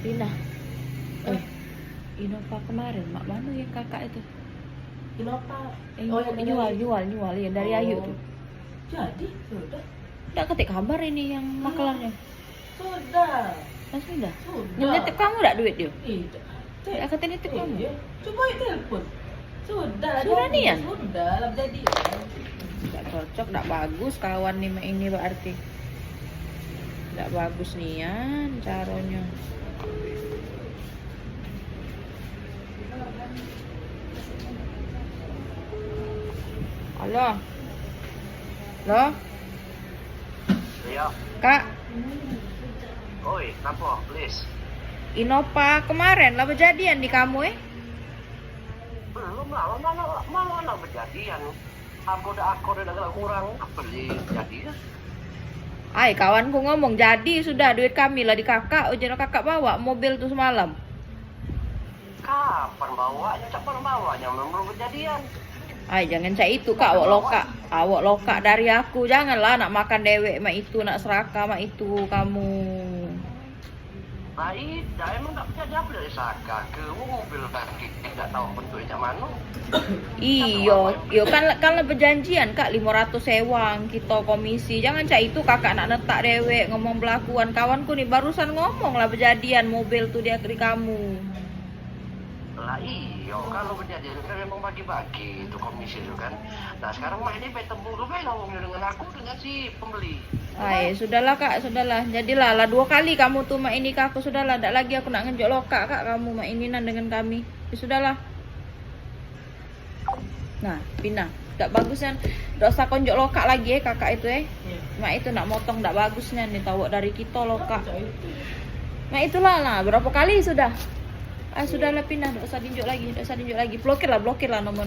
Pindah. Innova kemarin, mak mana yang kakak itu? Innova. Jual yang dari Ayu tuh. Jadi sudah. Tidak ketik kabar ini yang makelarnya. Sudah. Sudah. Sudah. Nitip kamu enggak duit dia? Tidak. Tidak ketik nitip kamu. Iya. Coba telepon. Sudah. Sudah nih ya? Sudah lah jadi. Tidak cocok, tidak bagus kawan nih ini berarti. Tidak bagus nian caranya. Halo. Halo. Iya. Kak, Oi, apa? Please. Innova kemarin lah kejadian di kamu Belum lah, mana berjadian. Aku udah kurang beli jadi. Ay, kawanku ngomong jadi sudah duit kami lah di kakak. Ujian kakak bawa mobil tuh semalam. Kapan bawanya belum berjadian. Ay, jangan cak itu kak, awak loka dari aku. Janganlah nak makan dewek mak itu, nak serakah mak itu kamu. Nah, dah emang tak bisa jawab dari Saka ke mobil kaki tidak tahu bentuknya mana. Iyo kan berjanjian kak 500 sewang kita komisi. Jangan cak itu kakak nak netak dewek ngomong belakuan. Kawanku nih barusan ngomong lah berjadian mobil tuh dia di kamu. Lah iyo, kalau berjadian kan memang bagi-bagi itu komisi itu kan. Nah sekarang mah ini tembung ngomongnya dengan aku dengan si pembeli. Ay, sudahlah kak, sudahlah. Jadilah lah 2 kali kamu tuh mak ini ke aku, sudahlah. Tak lagi aku nak ngejok loka kak kamu mak ini dengan kami. Ya, sudahlah. Nah, pindah. Tak bagusnya. Tak usah konjok loka lagi kakak itu Mak itu nak motong tak bagusnya nih tahu dari kita loka. Mak itulah lah. Berapa kali sudah? Ah sudahlah pindah. Tak usah dinjok lagi. Blokir lah nomor.